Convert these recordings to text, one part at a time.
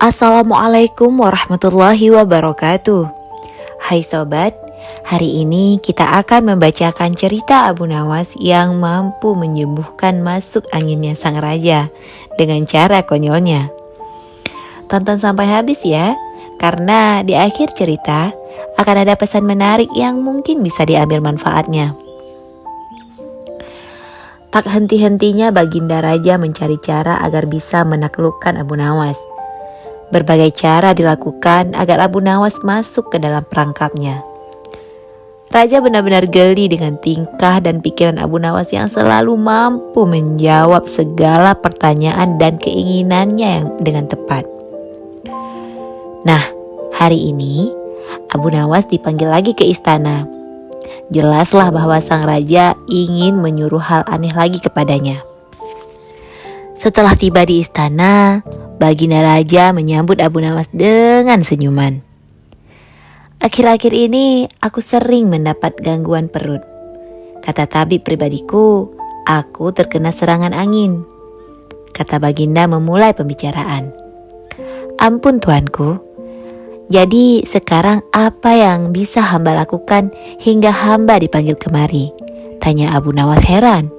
Assalamualaikum warahmatullahi wabarakatuh. Hai sobat, hari ini kita akan membacakan cerita Abu Nawas yang mampu menyembuhkan masuk anginnya sang raja dengan cara konyolnya. Tonton sampai habis ya, karena di akhir cerita akan ada pesan menarik yang mungkin bisa diambil manfaatnya. Tak henti-hentinya Baginda Raja mencari cara agar bisa menaklukkan Abu Nawas. Berbagai cara dilakukan agar Abu Nawas masuk ke dalam perangkapnya. Raja benar-benar geli dengan tingkah dan pikiran Abu Nawas yang selalu mampu menjawab segala pertanyaan dan keinginannya yang dengan tepat. Nah, hari ini Abu Nawas dipanggil lagi ke istana. Jelaslah bahwa sang raja ingin menyuruh hal aneh lagi kepadanya. Setelah tiba di istana, Baginda Raja menyambut Abu Nawas dengan senyuman. Akhir-akhir ini aku sering mendapat gangguan perut. Kata tabib pribadiku, aku terkena serangan angin. Kata Baginda memulai pembicaraan. Ampun tuanku, jadi sekarang apa yang bisa hamba lakukan hingga hamba dipanggil kemari? Tanya Abu Nawas heran.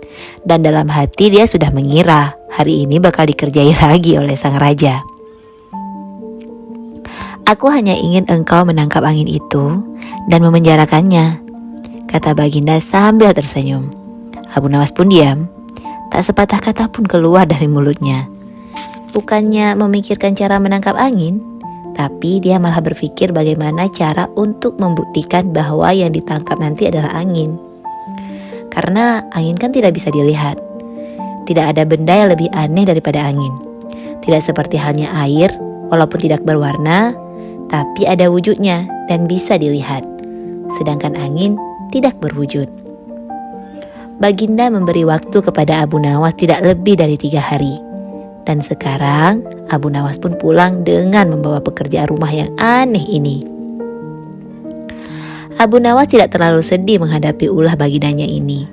Dan dalam hati dia sudah mengira hari ini bakal dikerjai lagi oleh sang raja. Aku hanya ingin engkau menangkap angin itu dan memenjarakannya, kata Baginda sambil tersenyum. Abu Nawas pun diam, tak sepatah kata pun keluar dari mulutnya. Bukannya memikirkan cara menangkap angin, tapi dia malah berpikir bagaimana cara untuk membuktikan bahwa yang ditangkap nanti adalah angin. Karena angin kan tidak bisa dilihat. Tidak ada benda yang lebih aneh daripada angin. Tidak seperti halnya air, walaupun tidak berwarna, tapi ada wujudnya dan bisa dilihat. Sedangkan angin tidak berwujud. Baginda memberi waktu kepada Abu Nawas tidak lebih dari 3 hari. Dan sekarang Abu Nawas pun pulang dengan membawa pekerjaan rumah yang aneh ini. Abu Nawas tidak terlalu sedih menghadapi ulah bagindanya ini,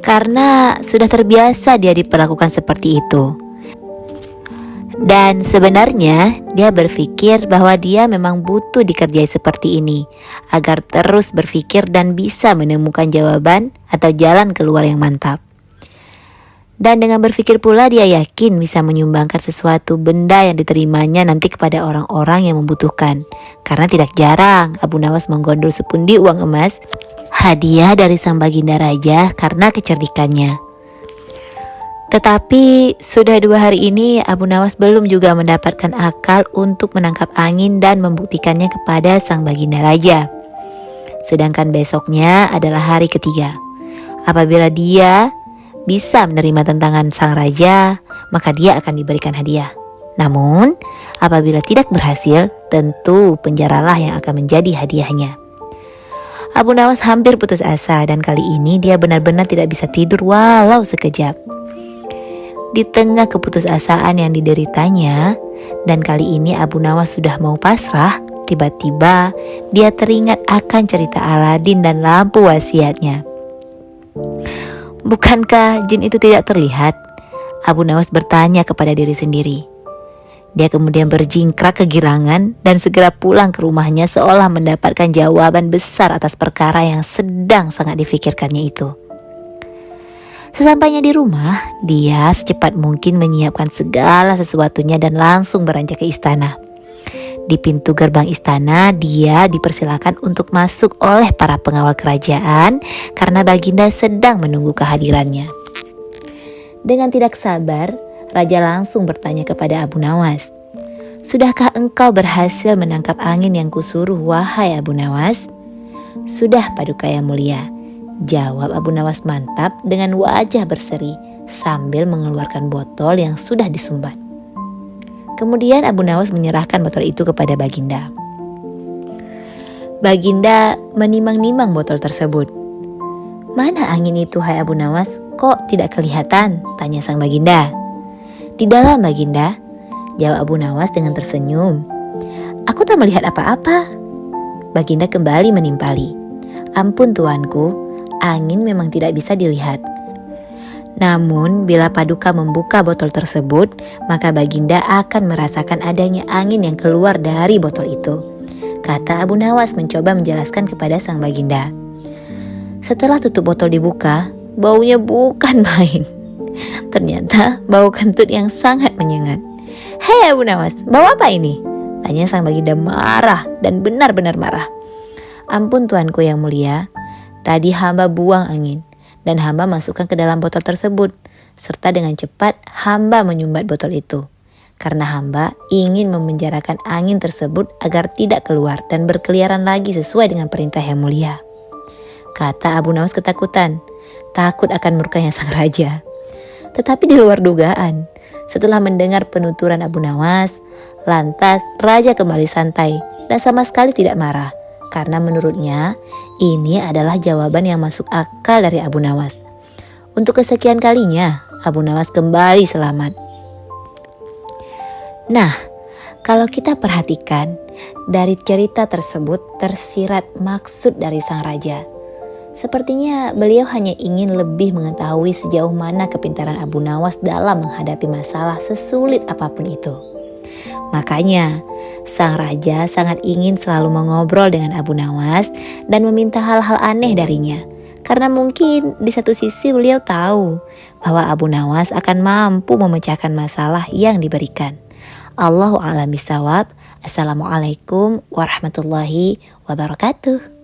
karena sudah terbiasa dia diperlakukan seperti itu. Dan sebenarnya dia berpikir bahwa dia memang butuh dikerjai seperti ini, agar terus berpikir dan bisa menemukan jawaban atau jalan keluar yang mantap. Dan dengan berpikir pula dia yakin bisa menyumbangkan sesuatu benda yang diterimanya nanti kepada orang-orang yang membutuhkan. Karena tidak jarang Abu Nawas menggondol sepundi uang emas, hadiah dari sang Baginda Raja karena kecerdikannya. Tetapi sudah 2 hari ini Abu Nawas belum juga mendapatkan akal untuk menangkap angin dan membuktikannya kepada sang Baginda Raja. Sedangkan besoknya adalah hari ketiga. Apabila dia bisa menerima tantangan sang raja, maka dia akan diberikan hadiah. Namun, apabila tidak berhasil, tentu penjaralah yang akan menjadi hadiahnya. Abu Nawas hampir putus asa dan kali ini dia benar-benar tidak bisa tidur walau sekejap. Di tengah keputusasaan yang dideritanya, dan kali ini Abu Nawas sudah mau pasrah, tiba-tiba dia teringat akan cerita Aladin dan lampu wasiatnya. Bukankah jin itu tidak terlihat? Abu Nawas bertanya kepada diri sendiri. Dia kemudian berjingkrak kegirangan dan segera pulang ke rumahnya seolah mendapatkan jawaban besar atas perkara yang sedang sangat difikirkannya itu. Sesampainya di rumah, dia secepat mungkin menyiapkan segala sesuatunya dan langsung beranjak ke istana. Di pintu gerbang istana, dia dipersilakan untuk masuk oleh para pengawal kerajaan karena Baginda sedang menunggu kehadirannya. Dengan tidak sabar, Raja langsung bertanya kepada Abu Nawas, "Sudahkah engkau berhasil menangkap angin yang kusuruh, wahai Abu Nawas?" "Sudah, Paduka yang mulia," jawab Abu Nawas mantap dengan wajah berseri sambil mengeluarkan botol yang sudah disumbat. Kemudian Abu Nawas menyerahkan botol itu kepada Baginda. Baginda menimang-nimang botol tersebut. "Mana angin itu, hai Abu Nawas? Kok tidak kelihatan?" tanya sang Baginda. "Di dalam, Baginda," jawab Abu Nawas dengan tersenyum. "Aku tak melihat apa-apa." Baginda kembali menimpali. "Ampun tuanku, angin memang tidak bisa dilihat. Namun bila Paduka membuka botol tersebut, maka Baginda akan merasakan adanya angin yang keluar dari botol itu, kata Abu Nawas mencoba menjelaskan kepada sang Baginda. Setelah tutup botol dibuka, baunya bukan main. Ternyata bau kentut yang sangat menyengat. "Hei Abu Nawas, bau apa ini?" tanya sang Baginda marah dan benar-benar marah. "Ampun Tuanku yang mulia, tadi hamba buang angin dan hamba masukkan ke dalam botol tersebut, serta dengan cepat hamba menyumbat botol itu. Karena hamba ingin memenjarakan angin tersebut agar tidak keluar dan berkeliaran lagi sesuai dengan perintah yang mulia," kata Abu Nawas ketakutan, takut akan murkanya sang raja. Tetapi di luar dugaan, setelah mendengar penuturan Abu Nawas, lantas raja kembali santai dan sama sekali tidak marah. Karena menurutnya ini adalah jawaban yang masuk akal dari Abu Nawas. Untuk kesekian kalinya Abu Nawas kembali selamat. Nah, kalau kita perhatikan dari cerita tersebut tersirat maksud dari sang raja. Sepertinya beliau hanya ingin lebih mengetahui sejauh mana kepintaran Abu Nawas dalam menghadapi masalah sesulit apapun itu. Makanya, sang raja sangat ingin selalu mengobrol dengan Abu Nawas dan meminta hal-hal aneh darinya. Karena mungkin di satu sisi beliau tahu bahwa Abu Nawas akan mampu memecahkan masalah yang diberikan. Allahu a'lam bishawab. Assalamualaikum warahmatullahi wabarakatuh.